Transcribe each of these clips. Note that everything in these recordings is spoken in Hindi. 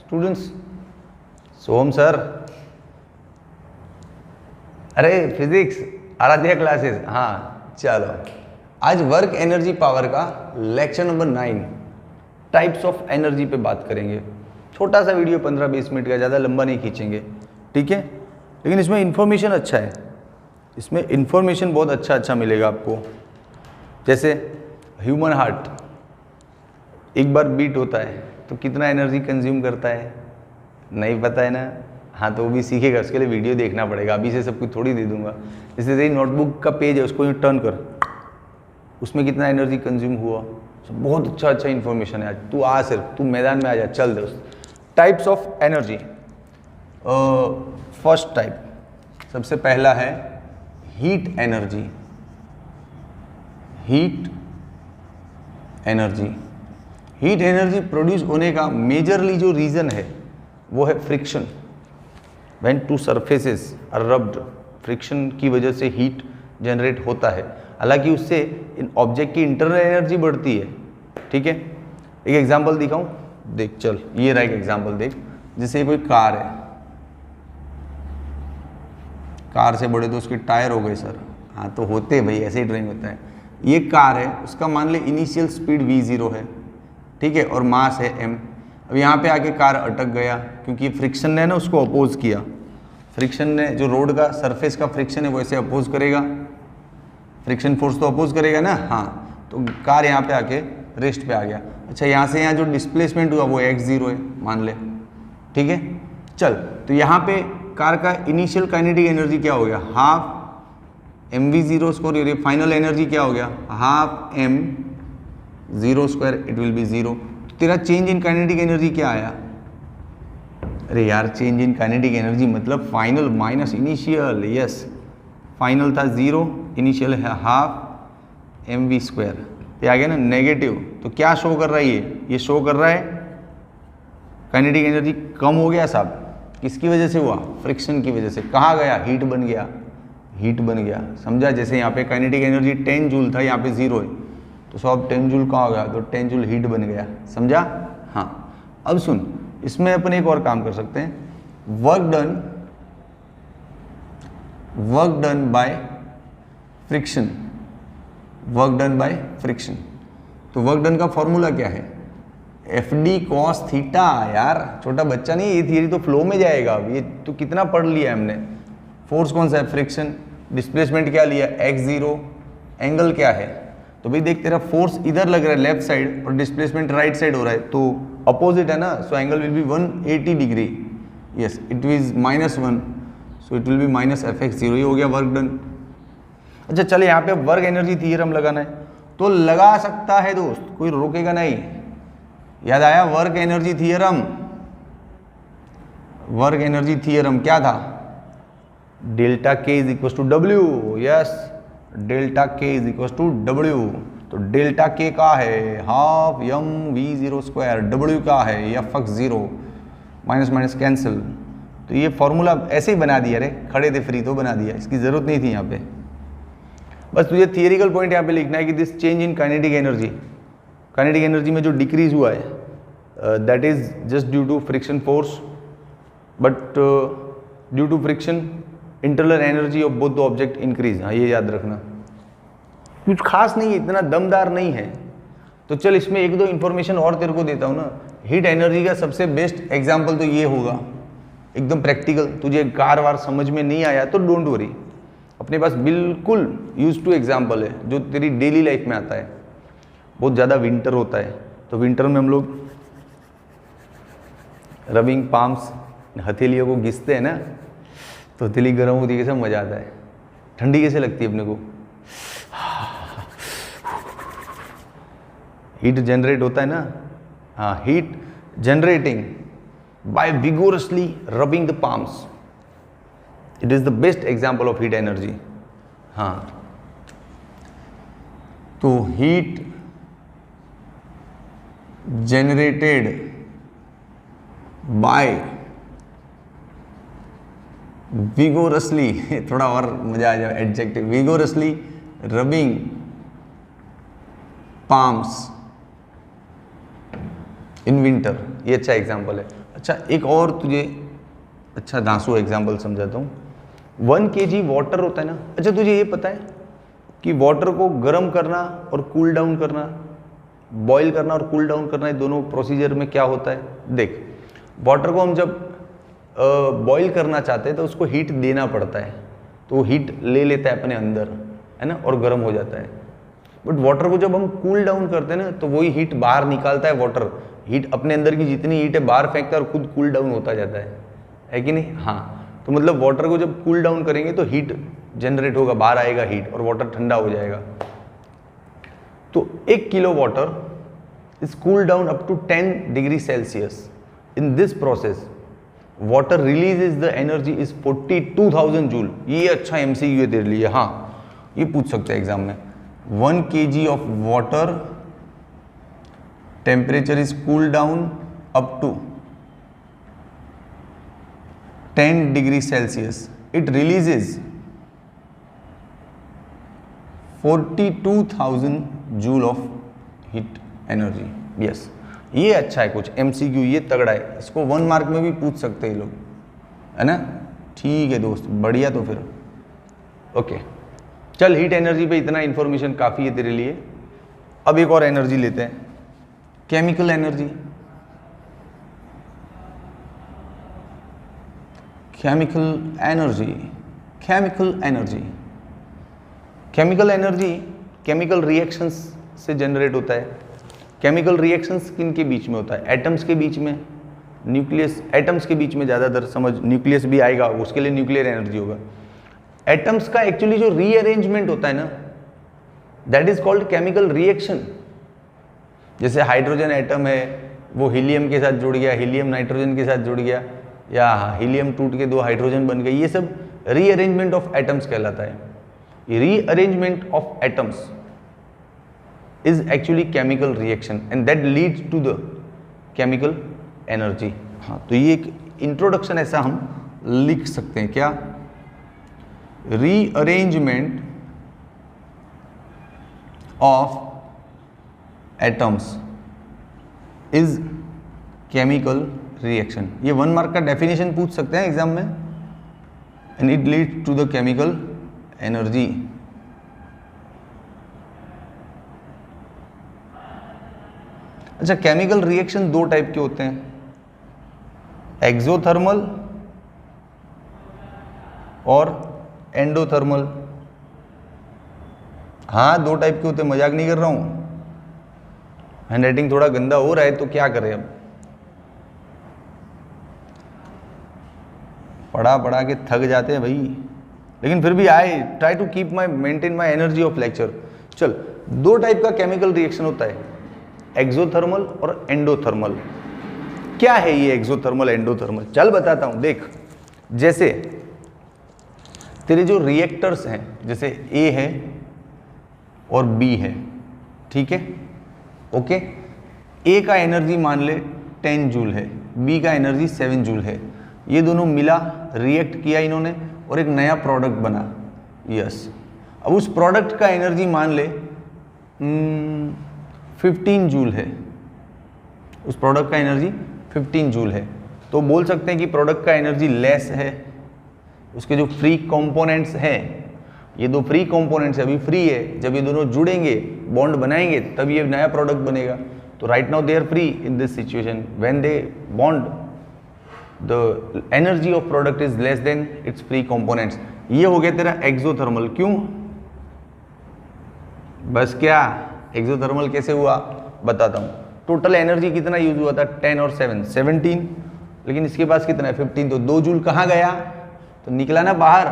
स्टूडेंट्स, सोम सर, अरे फिजिक्स आराध्या क्लासेस, हाँ चलो, आज वर्क एनर्जी पावर का lecture number 9 types of energy पे बात करेंगे। छोटा सा वीडियो 15-20 मिनट का, ज़्यादा लंबा नहीं खींचेंगे, ठीक है। लेकिन इसमें इन्फॉर्मेशन अच्छा है, इसमें इन्फॉर्मेशन बहुत अच्छा मिलेगा आपको। जैसे ह्यूमन हार्ट एक बार बीट होता है तो कितना एनर्जी कंज्यूम करता है, नहीं पता है ना? हाँ, तो वो भी सीखेगा, उसके लिए वीडियो देखना पड़ेगा। अभी से सब कुछ थोड़ी दे दूंगा। जैसे तेरी नोटबुक का पेज है, उसको यूँ टर्न कर, उसमें कितना एनर्जी कंज्यूम हुआ। बहुत अच्छा इन्फॉर्मेशन है आज। तू आ, सिर्फ तू मैदान में आ जा, चल दोस्त। Types of energy, first type, सबसे पहला है heat energy. Heat energy, heat energy produce होने का मेजरली जो रीज़न है वो है friction. When two surfaces are rubbed, friction की वजह से हीट जनरेट होता है। हालांकि उससे इन ऑब्जेक्ट की इंटरनल एनर्जी बढ़ती है, ठीक है। एक एग्जांपल दिखाऊं, देख चल, ये रहा एक एग्जांपल देख। जैसे कोई कार है, कार से बड़े तो उसके टायर हो गए सर। हाँ तो होते भाई, ऐसे ही ड्राइंग होता है। ये कार है, उसका मान ले इनिशियल स्पीड v0 है, ठीक है, और मास है m। अब यहाँ पे आके कार अटक गया क्योंकि फ्रिक्शन ने ना उसको अपोज किया। फ्रिक्शन ने, जो रोड का सरफेस का फ्रिक्शन है वो ऐसे अपोज करेगा, फ्रिक्शन फोर्स तो अपोज करेगा ना। हाँ, तो कार यहाँ पे आके रेस्ट पे आ गया। अच्छा, यहाँ से यहाँ जो डिस्प्लेसमेंट हुआ वो x0 है मान ले, ठीक है। चल, तो यहाँ पे कार का इनिशियल काइनेटिक एनर्जी क्या हो गया, हाफ mv0 स्क्वायर, और फाइनल एनर्जी क्या हो गया, half m0 square, it will be 0। तो तेरा चेंज इन काइनेटिक एनर्जी क्या आया? अरे यार, चेंज इन काइनेटिक एनर्जी मतलब final minus initial. Yes, final था 0, इनिशियल है हाफ mv स्क्वायर, ये आ गया ना नेगेटिव। तो क्या शो कर रहा है ये शो कर रहा है काइनेटिक एनर्जी कम हो गया साहब। किसकी वजह से हुआ? फ्रिक्शन की वजह से। कहाँ गया? हीट बन गया, हीट बन गया, समझा। जैसे यहाँ पे काइनेटिक एनर्जी 10 जूल था, यहाँ पे 0 है, तो सब 10 जूल कहाँ हो गया? तो 10 जूल हीट बन गया, समझा। हाँ, अब सुन, इसमें अपन एक और काम कर सकते हैं। Work done by friction, work done by friction. तो वर्क डन का फॉर्मूला क्या है? FD cos theta. यार छोटा बच्चा नहीं, ये थियरी तो फ्लो में जाएगा। अब ये तो कितना पढ़ लिया हमने। फोर्स कौन सा है? फ्रिक्शन। डिस्प्लेसमेंट क्या लिया? x0। एंगल क्या है? तो भाई देख, तेरा फोर्स इधर लग रहा है लेफ्ट साइड और डिस्प्लेसमेंट राइट साइड हो रहा है, तो अपोजिट है ना। So angle will be 180 degree. Yes, it is -1, so it will be -fx0। ये हो गया वर्क डन। अच्छा चले, यहाँ पे वर्क एनर्जी थ्योरम लगाना है तो लगा सकता है दोस्त, कोई रोकेगा नहीं। याद आया work energy theorem? Work energy theorem क्या था? Delta K is equal to W. Yes, delta K is equal to W. तो डेल्टा के का है हाफ mv0 स्क्वायर, डब्ल्यू का है fx0, माइनस माइनस कैंसिल। तो ये फॉर्मूला ऐसे ही बना दिया रे, खड़े थे फ्री तो बना दिया, इसकी जरूरत नहीं थी यहाँ पे। बस तुझे थियरिकल पॉइंट यहाँ पे लिखना है कि this change in kinetic energy, kinetic energy में जो डिक्रीज हुआ है that is just due to friction force, but due to friction internal energy of both the object increase. हाँ, ये याद रखना। कुछ खास नहीं है, इतना दमदार नहीं है। तो चल, इसमें एक दो इंफॉर्मेशन और तेरे को देता हूँ ना। हीट एनर्जी का सबसे बेस्ट एग्जाम्पल तो ये होगा, एकदम प्रैक्टिकल। तुझे कार वार समझ में नहीं आया तो डोंट वरी, अपने पास बिल्कुल यूज टू एग्जाम्पल है जो तेरी डेली लाइफ में आता है। बहुत ज़्यादा विंटर होता है, तो विंटर में हम लोग रबिंग पाम्स, हथेलियों को घिसते हैं ना, तो हथेली गर्म होती है, कैसे मज़ा आता है। ठंडी कैसे लगती है अपने को? हीट जनरेट होता है ना। हाँ, heat generating by vigorously rubbing the palms, it is the best example of heat energy. हाँ, तो हीट generated by vigorously थोड़ा और मजा आ जाए adjective, vigorously rubbing palms in winter, ये अच्छा एग्जाम्पल है। अच्छा एक और तुझे अच्छा धांसू एग्जाम्पल समझाता हूँ। 1 kg वाटर होता है ना, अच्छा तुझे ये पता है कि वाटर को गर्म करना और कूल डाउन करना, बॉईल करना और कूल डाउन करना, ये दोनों प्रोसीजर में क्या होता है? देख, वाटर को हम जब बॉईल करना चाहते हैं तो उसको हीट देना पड़ता है, तो वो हीट ले लेता है अपने अंदर, है ना, और गर्म हो जाता है। बट वाटर को जब हम कूल डाउन करते हैं ना तो वही हीट बाहर निकालता है, वाटर हीट अपने अंदर की जितनी हीट है बाहर फेंकता है और खुद कूल डाउन होता जाता है कि नहीं? हाँ, तो मतलब वाटर को जब कूल डाउन करेंगे तो हीट जनरेट होगा, बाहर आएगा हीट और वाटर ठंडा हो जाएगा। तो 1 kilo water is cool down up to 10 degree Celsius. In this process water releases the energy is 42,000 joule. ये अच्छा एमसीक्यू है तेरे लिए, हाँ ये पूछ सकते हैं एग्जाम में। 1 kg of water, temperature is cooled down up to 10 degree Celsius. It releases 42,000 joule of heat energy. Yes, ये अच्छा है, कुछ MCQ ये तगड़ा है, इसको 1 मार्क में भी पूछ सकते हैं लोग, है ना? ठीक है दोस्त, बढ़िया। तो फिर ओके चल, हीट एनर्जी पे इतना इंफॉर्मेशन काफ़ी है तेरे लिए। अब एक और एनर्जी लेते हैं, chemical energy. Chemical energy, chemical energy, chemical energy chemical reactions से जनरेट होता है। केमिकल रिएक्शंस किन के बीच में होता है? एटम्स के बीच में, न्यूक्लियस, एटम्स के बीच में ज़्यादातर समझ, न्यूक्लियस भी आएगा, उसके लिए न्यूक्लियर एनर्जी होगा। एटम्स का एक्चुअली जो रीअरेंजमेंट होता है ना, that is called chemical reaction. जैसे हाइड्रोजन एटम है, वो हीलियम के साथ जुड़ गया, हीलियम नाइट्रोजन के साथ जुड़ गया, या हीलियम टूट के 2 हाइड्रोजन बन गए, ये सब रीअरेंजमेंट ऑफ एटम्स कहलाता है। Rearrangement of atoms is actually chemical reaction and that leads to the chemical energy. हाँ, तो ये एक इंट्रोडक्शन ऐसा हम लिख सकते हैं, क्या? Rearrangement of atoms is chemical reaction. ये 1 मार्क का डेफिनेशन पूछ सकते हैं एग्जाम में। And it leads to the chemical energy. अच्छा, केमिकल रिएक्शन 2 टाइप के होते हैं, एक्सोथर्मल और एंडोथर्मल। हाँ, 2 टाइप के होते हैं, मजाक नहीं कर रहा हूं। हैंड राइटिंग थोड़ा गंदा हो रहा है तो क्या करें, अब पढ़ा पढ़ा के थक जाते हैं भाई, लेकिन फिर भी I try to keep my maintain my energy of lecture. चल, 2 टाइप का केमिकल रिएक्शन होता है, एक्सोथर्मल और एंडोथर्मल। क्या है ये एक्सोथर्मल एंडोथर्मल? चल बताता हूं। देख, जैसे तेरे जो रिएक्टर्स हैं, जैसे ए है और बी है, ठीक है, ओके। ए का एनर्जी मान ले 10 जूल है, बी का एनर्जी 7 जूल है। ये दोनों मिला, रिएक्ट किया इन्होंने और एक नया प्रोडक्ट बना, यस। अब उस प्रोडक्ट का एनर्जी मान ले 15 जूल है, उस प्रोडक्ट का एनर्जी 15 जूल है। तो बोल सकते हैं कि प्रोडक्ट का एनर्जी लेस है। उसके जो फ्री कंपोनेंट्स हैं, ये 2 फ्री कंपोनेंट्स अभी फ्री है, जब ये दोनों जुड़ेंगे, बॉन्ड बनाएंगे, तब ये नया प्रोडक्ट बनेगा। तो right now they are free in this situation, when they bond the energy of product is less than its free components. ये हो गया तेरा एक्सोथर्मल। क्यों? बस क्या, एक्सोथर्मल कैसे हुआ बताता हूँ। टोटल एनर्जी कितना यूज हुआ था? 10 और 7 17, लेकिन इसके पास कितना है? 15। तो 2 जूल कहाँ गया? तो निकला ना बाहर,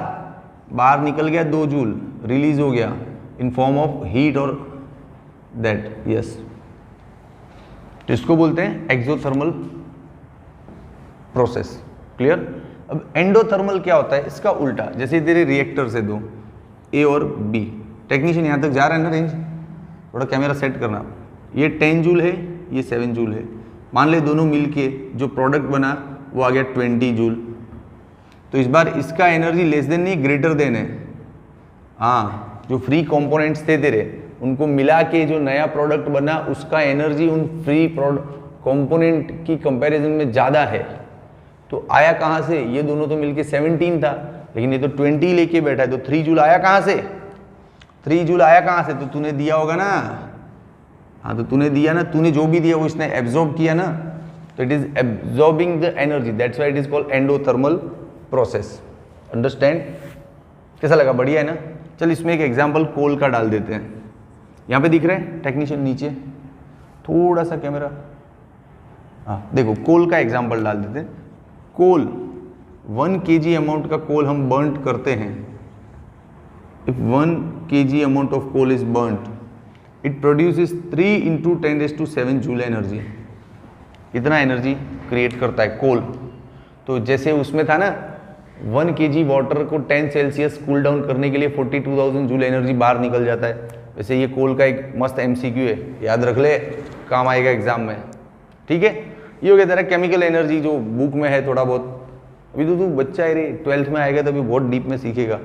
बाहर निकल गया, 2 जूल रिलीज हो गया इन फॉर्म ऑफ हीट और दैट, यस। तो इसको बोलते हैं एक्सोथर्मल प्रोसेस। क्लियर? अब एंडोथर्मल क्या होता है? इसका उल्टा। जैसे तेरे रिएक्टर से 2, ए और बी। टेक्नीशियन यहाँ तक जा रहा है ना रेंज? थोड़ा कैमरा सेट करना। ये 10 जूल है, ये 7 जूल है। मान ले दोनों मिलके जो प्रोडक्ट बना वो आ गया 20 जूल। तो इस बार इसका एनर्जी लेस देन नहीं, ग्रेटर देन है। हाँ, जो फ्री कंपोनेंट्स थे तेरे, उनको मिला के जो नया प्रोडक्ट बना, उसका एनर्जी उन फ्री कंपोनेंट की कंपैरिजन में ज़्यादा है। तो आया कहाँ से, ये दोनों तो मिलके 17 था, लेकिन ये तो 20 लेके बैठा है, तो 3 जूल आया कहाँ से, 3 जूल आया कहाँ से, तो तूने दिया होगा ना, हाँ तो तूने दिया ना, तूने जो भी दिया वो इसने एब्जॉर्ब किया ना, तो it is absorbing the energy, that's why it is called endothermal process. Understand? कैसा लगा, बढ़िया है ना। चल इसमें एक एग्जांपल कोल का डाल देते हैं। यहाँ पे दिख रहे हैं टेक्नीशियन, नीचे थोड़ा सा कैमरा, हाँ देखो कोल का एग्जांपल डाल देते हैं। कोल 1 kg अमाउंट का कोल हम बर्न करते हैं, if 1 kg amount of coal is burn it produces 3 × 10⁷ joule energy. इतना एनर्जी क्रिएट करता है कोल। तो जैसे उसमें था ना 1 kg वाटर को 10 सेल्सियस कूल डाउन करने के लिए 42,000 जूल एनर्जी बाहर निकल जाता है, वैसे ये कोल का एक मस्त MCQ है, याद रख ले, काम आएगा एग्जाम में। ठीक है, ये हो गया तेरा केमिकल एनर्जी जो बुक में है थोड़ा बहुत। अभी तो तू बच्चा है रे, 12th में आएगा तभी बहुत डीप में सीखेगा।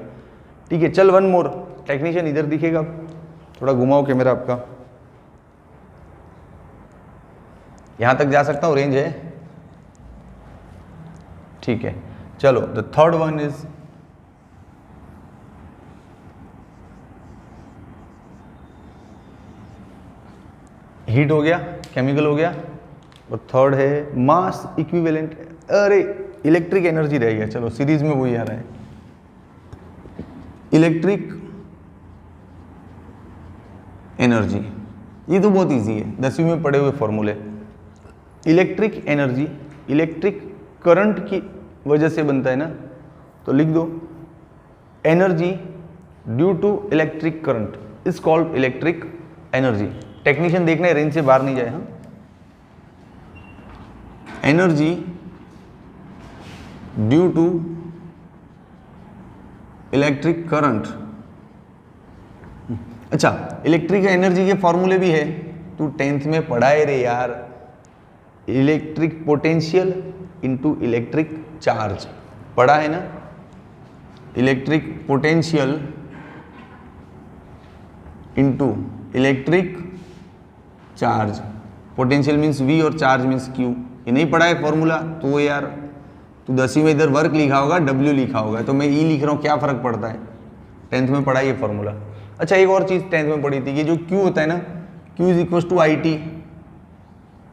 ठीक है, चल वन मोर, टेक्नीशियन इधर दिखेगा, थोड़ा घुमाओ कैमरा आपका, यहां तक जा सकता हूं, रेंज है? ठीक है, चलो the third one is heat हो गया, केमिकल हो गया, और थर्ड है मास इक्विवेलेंट, अरे इलेक्ट्रिक एनर्जी रह गया, चलो सीरीज में वही आ रहा है, इलेक्ट्रिक एनर्जी। ये तो बहुत इजी है, 10वीं में पढ़े हुए फॉर्मूले। इलेक्ट्रिक एनर्जी इलेक्ट्रिक करंट की वजह से बनता है ना, तो लिख दो energy due to electric current is called electric energy. Technician देखना है रेंज से बाहर नहीं जाए। हाँ, energy due to electric current. अच्छा, इलेक्ट्रिक एनर्जी के फॉर्मूले भी है, तू 10th में पढ़ाए रे यार, electric potential into electric charge, पढ़ा है ना। Electric potential into electric charge, potential means V और चार्ज मीन्स Q। ये नहीं पढ़ा है फॉर्मूला तो यार, तू 10वीं में इधर वर्क लिखा होगा, W लिखा होगा, तो मैं E लिख रहा हूँ, क्या फर्क पड़ता है, 10th में पढ़ा ये फॉर्मूला। अच्छा, एक और चीज 10th में पढ़ी थी, ये जो Q होता है ना, Q is equal to IT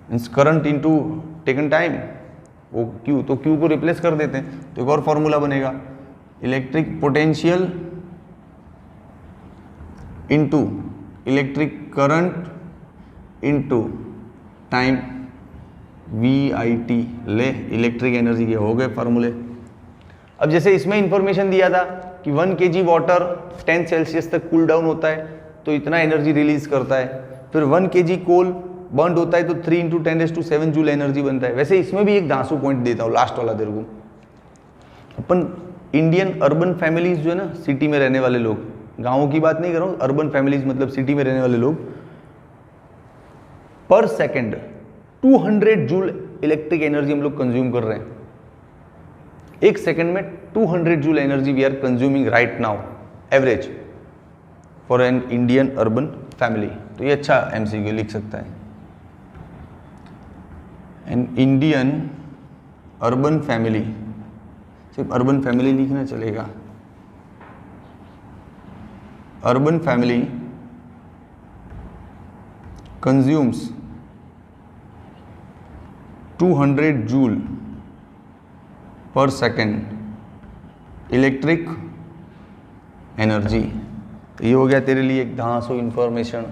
means current into taken time, वो Q, तो Q को रिप्लेस कर देते हैं, तो एक और फॉर्मूला बनेगा, electric potential into electric current into time VIT। ले, इलेक्ट्रिक एनर्जी के हो गए फॉर्मूले। अब जैसे इसमें इंफॉर्मेशन दिया था कि 1 kg वाटर 10 सेल्सियस तक कूल डाउन होता है तो इतना एनर्जी रिलीज करता है, फिर 1 kg कोल बर्न होता है तो 3 × 10⁷ जूल एनर्जी बनता है। वैसे इसमें भी एक धांसू पॉइंट देता हूँ, लास्ट वाला तेरे को। अपन इंडियन अर्बन फैमिलीज जो है ना, सिटी में रहने वाले लोग, गाँवों की बात नहीं कर रहा हूँ, अर्बन फैमिलीज मतलब सिटी में रहने वाले लोग, पर सेकेंड 200 जूल इलेक्ट्रिक एनर्जी हम लोग कंज्यूम कर रहे हैं। एक सेकंड में 200 joule energy we are consuming right now average for an Indian urban family. तो ये अच्छा MCQ लिख सकता है, एन इंडियन अर्बन फैमिली, सिर्फ अर्बन फैमिली लिखना चलेगा, urban family consumes 200 joule per second electric energy. तो ये हो गया तेरे लिए एक धांसू इंफॉर्मेशन।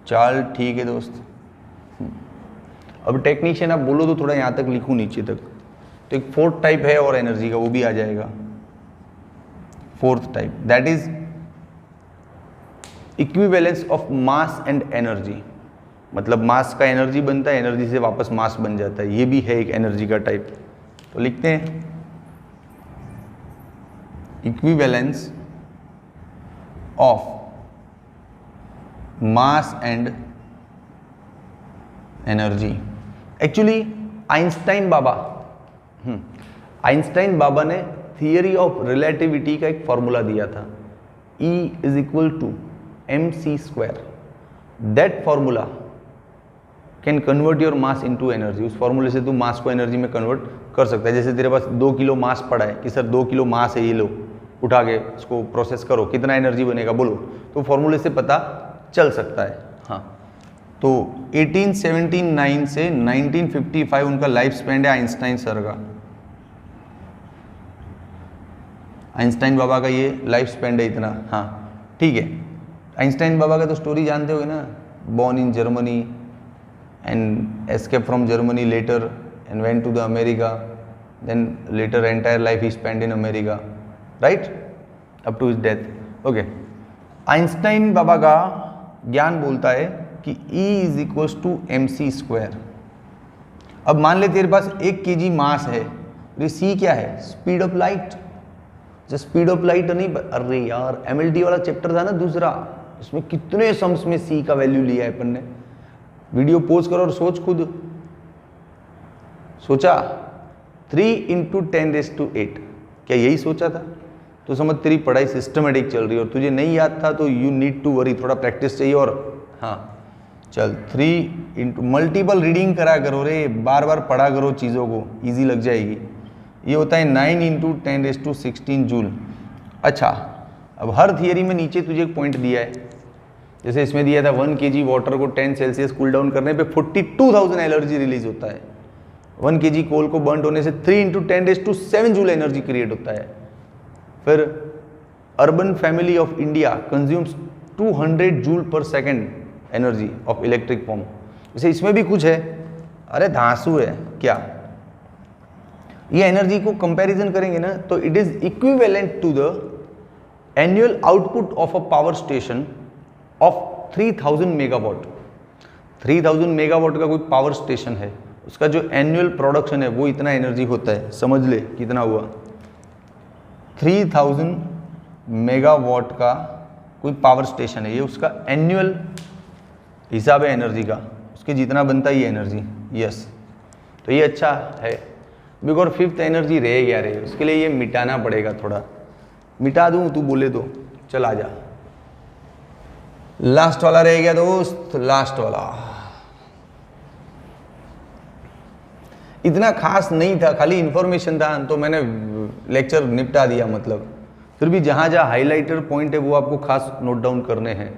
चल ठीक है दोस्त। अब टेक्नीशियन आप बोलो तो थोड़ा यहाँ तक लिखूँ नीचे तक, तो एक 4th टाइप है और एनर्जी का, वो भी आ जाएगा। 4th type that is equivalence of mass and energy, मतलब मास का एनर्जी बनता है, एनर्जी से वापस मास बन जाता है, ये भी है एक एनर्जी का टाइप। तो लिखते हैं equivalence of mass and energy. Actually Einstein बाबा ने थियरी ऑफ रिलेटिविटी का एक फॉर्मूला दिया था, E = mc²। That formula can convert your mass into energy. उस फॉर्मूले से तू मास को एनर्जी में कन्वर्ट कर सकता है। जैसे तेरे पास 2 किलो मास पड़ा है कि सर 2 किलो मास है, ये लो उठा के इसको प्रोसेस करो, कितना एनर्जी बनेगा बोलो, तो फॉर्मूले से पता चल सकता है। हाँ, तो 1879 से 1955 उनका लाइफ स्पेन है आइंस्टाइन सर का। आइंस्टाइन बाबा का ये लाइफ स्पेन है इतना। हाँ ठीक है, आइंस्टाइन बाबा का तो स्टोरी जानते होगे ना, born in Germany and escaped from Germany later and went to the America, then later entire life he spent in America, right, up to his death. Okay, Einstein बाबा का ज्ञान बोलता है कि E is equals to mc square। अब मान ले तेरे पास 1 kg मास है, ये C क्या है, स्पीड ऑफ लाइट। जो स्पीड ऑफ लाइट नहीं, अरे यार MLT वाला चैप्टर था ना दूसरा, उसमें कितने सम्स में C का वैल्यू लिया है अपन ने। वीडियो पोज करो और सोच खुद, सोचा 3 × 10⁸, क्या यही सोचा था? तो समझ तेरी पढ़ाई सिस्टमेटिक चल रही है और तुझे नहीं याद था तो यू नीड टू वरी, थोड़ा प्रैक्टिस चाहिए। और हाँ चल 3 × मल्टीपल रीडिंग करा करो रे, बार बार पढ़ा करो चीज़ों को, इजी लग जाएगी। ये होता है 9 × 10⁻16 जूल। अच्छा, अब हर थियरी में नीचे तुझे एक पॉइंट दिया है, जैसे इसमें दिया था 1 kg वाटर को 10 सेल्सियस कूल डाउन करने पे 42,000 एनर्जी रिलीज होता है। 1 kg कोल को बर्न होने से 3 × 10⁻7 जूल एनर्जी क्रिएट होता है। फिर urban family of India consumes 200 joule per second energy of electric form. जैसे इसमें भी कुछ है, अरे धांसू है क्या, ये एनर्जी को कंपैरिजन करेंगे ना तो it is equivalent to the annual output of a power station of 3000 megawatt. 3000 megawatt का कोई पावर स्टेशन है, उसका जो एनुअल प्रोडक्शन है वो इतना एनर्जी होता है। समझ ले कितना हुआ, 3000 मेगावाट का कोई पावर स्टेशन है, ये उसका एनुअल हिसाब है एनर्जी का, उसके जितना बनता है ये एनर्जी। यस, तो ये अच्छा है। बिकॉज 5th एनर्जी रह गया रे, उसके लिए ये मिटाना पड़ेगा थोड़ा। मिटा दूं तू बोले तो, चल आ जा। लास्ट वाला रह गया दोस्त, लास्ट वाला इतना खास नहीं था, खाली इंफॉर्मेशन था तो मैंने लेक्चर निपटा दिया। मतलब फिर भी जहाँ जहाँ हाइलाइटेड पॉइंट है वो आपको खास नोट डाउन करने हैं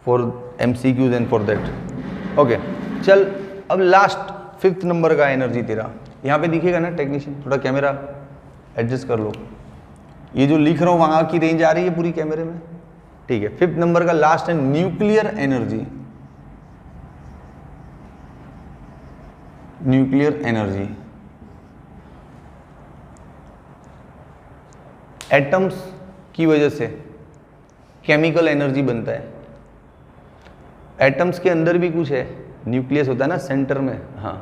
for MCQs and for that. Okay चल, अब लास्ट 5th नंबर का एनर्जी तेरा यहाँ पे दिखेगा ना टेक्नीशियन, थोड़ा कैमरा एडजस्ट कर लो। ये जो लिख रहा हूँ वहाँ की रेंज आ रही है पूरी कैमरे में, ठीक है। 5th नंबर का लास्ट है nuclear energy. Nuclear energy atoms की वजह से केमिकल एनर्जी बनता है। एटम्स के अंदर भी कुछ है, न्यूक्लियस होता है ना सेंटर में, हाँ,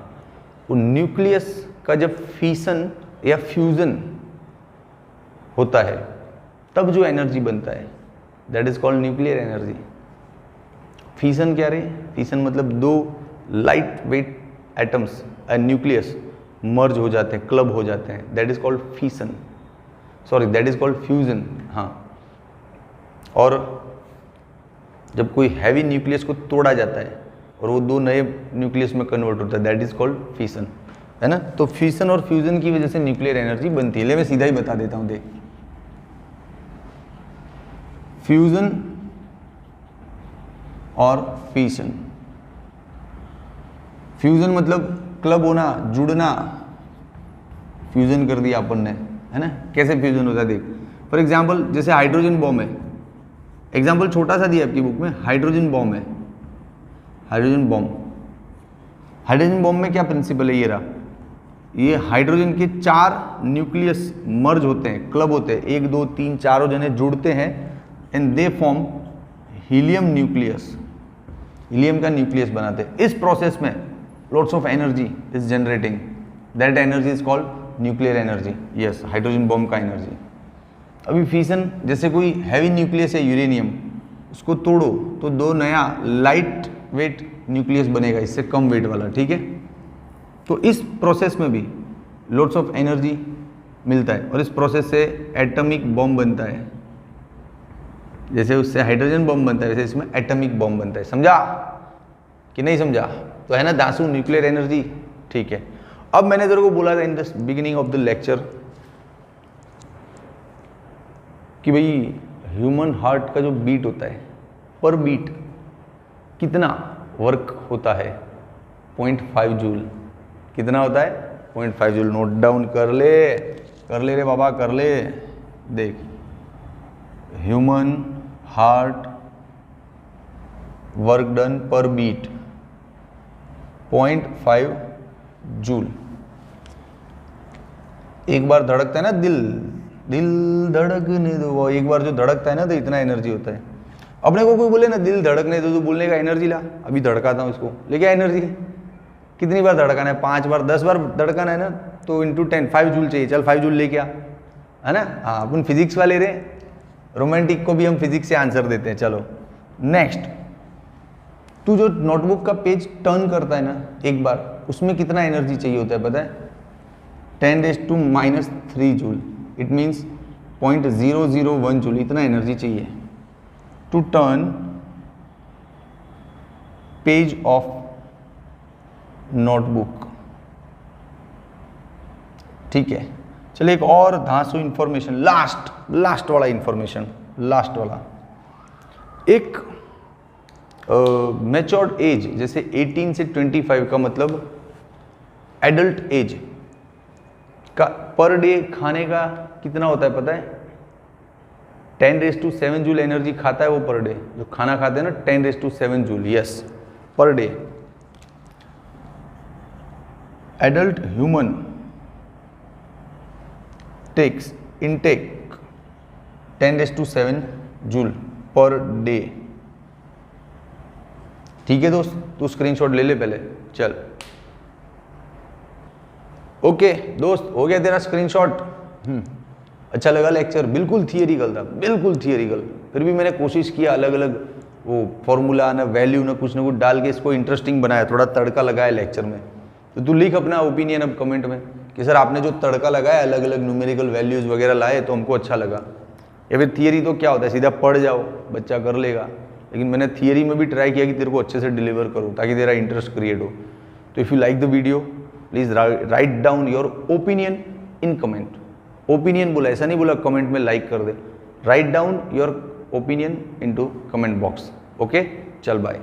वो न्यूक्लियस का जब फीसन या फ्यूजन होता है तब जो एनर्जी बनता है that is called nuclear energy. Fission क्या रे, फीसन मतलब 2 light weight atoms and nucleus merge हो जाते हैं, क्लब हो जाते हैं, that is called fission, sorry that is called fusion. हाँ, और जब कोई हैवी न्यूक्लियस को तोड़ा जाता है और वो 2 नए न्यूक्लियस में कन्वर्ट होता है दैट इज कॉल्ड फीसन, है ना। तो फीसन और फ्यूजन की वजह से न्यूक्लियर एनर्जी बनती है। ले मैं सीधा ही बता देता हूँ, देख, फ्यूजन और फीसन। फ्यूजन मतलब क्लब होना, जुड़ना, फ्यूजन कर दिया अपन ने, है ना। कैसे फ्यूजन होता है देख, फॉर एग्जाम्पल जैसे हाइड्रोजन बॉम्ब है, एग्जाम्पल छोटा सा दिया आपकी बुक में, हाइड्रोजन बॉम्ब है, हाइड्रोजन बॉम्ब। हाइड्रोजन बॉम्ब में क्या प्रिंसिपल है, ये रहा, ये हाइड्रोजन के 4 न्यूक्लियस मर्ज होते हैं, क्लब होते हैं, 1 2 3 चारों जने जुड़ते हैं and they form helium nucleus, helium का न्यूक्लियस बनाते हैं। इस प्रोसेस में lots of energy is generating, that energy is called nuclear energy। yes, hydrogen bomb का एनर्जी। अभी फिशन, जैसे कोई हैवी न्यूक्लियस है यूरेनियम, उसको तोड़ो तो 2 नया लाइट वेट न्यूक्लियस बनेगा, इससे कम वेट वाला, ठीक है। तो इस प्रोसेस में भी lots of एनर्जी मिलता है और इस प्रोसेस से एटॉमिक बॉम्ब बनता है। जैसे उससे हाइड्रोजन बॉम्ब बनता है वैसे इसमें एटॉमिक बॉम्ब बनता है। समझा कि नहीं समझा? तो है ना दासू न्यूक्लियर एनर्जी, ठीक है। अब मैंने तेरे को बोला था in the beginning of the lecture कि भाई ह्यूमन हार्ट का जो बीट होता है, पर बीट कितना वर्क होता है, 0.5 जूल। कितना होता है? 0.5 जूल। नोट डाउन कर ले रे बाबा, कर ले। देख, ह्यूमन हार्ट वर्क डन पर बीट 0.5 जूल। एक बार धड़कता है ना दिल धड़कने दो, वो एक बार जो धड़कता है ना तो इतना एनर्जी होता है। अपने को कोई बोले ना दिल धड़कने दो, तो बोलने का एनर्जी ला, अभी धड़काता हूँ इसको, ले क्या एनर्जी? कितनी बार धड़काना है? 5 बार 10 बार धड़काना है ना, तो इंटू 10 5 जूल चाहिए। चल 5 जूल ले क्या, है ना। हाँ, अपन फिजिक्स वाले रे, रोमांटिक को भी हम फिजिक्स से आंसर देते हैं। चलो नेक्स्ट, तू जो नोटबुक का पेज टर्न करता है ना एक बार, उसमें कितना एनर्जी चाहिए होता है पता है? 10⁻³ जूल। इट मीन्स 0.001 जूल, इतना एनर्जी चाहिए to turn page of notebook, ठीक है। चलिए एक और धांसू इंफॉर्मेशन, लास्ट वाला इंफॉर्मेशन, लास्ट वाला। एक मैच्योर्ड एज जैसे 18 से 25 का मतलब एडल्ट एज का पर डे खाने का कितना होता है पता है? 10⁻7 जूल एनर्जी खाता है वो पर डे। जो खाना खाते हैं ना 10⁻7 joule, yes, per day. Adult human takes intake 10⁻7 joule per day, ठीक है दोस्त। तू स्क्रीनशॉट ले ले पहले, चल। ओके दोस्त, हो गया तेरा स्क्रीनशॉट। अच्छा लगा लेक्चर? बिल्कुल थियरिकल था, बिल्कुल थियरिकल। फिर भी मैंने कोशिश किया अलग अलग वो फॉर्मूला ना वैल्यू ना कुछ डाल के इसको इंटरेस्टिंग बनाया, थोड़ा तड़का लगाया लेक्चर में। तो तू लिख अपना ओपिनियन अब कमेंट में कि सर आपने जो तड़का लगाया, अलग अलग न्यूमेरिकल वैल्यूज वगैरह लाए तो हमको अच्छा लगा। या फिर थियरी तो क्या होता है, सीधा पढ़ जाओ, बच्चा कर लेगा। लेकिन मैंने थियरी में भी ट्राई किया कि तेरे को अच्छे से डिलीवर करूँ ताकि तेरा इंटरेस्ट क्रिएट हो। तो if you like the video please write down your opinion in comment. Opinion बोला, ऐसा नहीं बोला कमेंट में लाइक कर दे। Write down your opinion into comment box. Okay, चल बाय।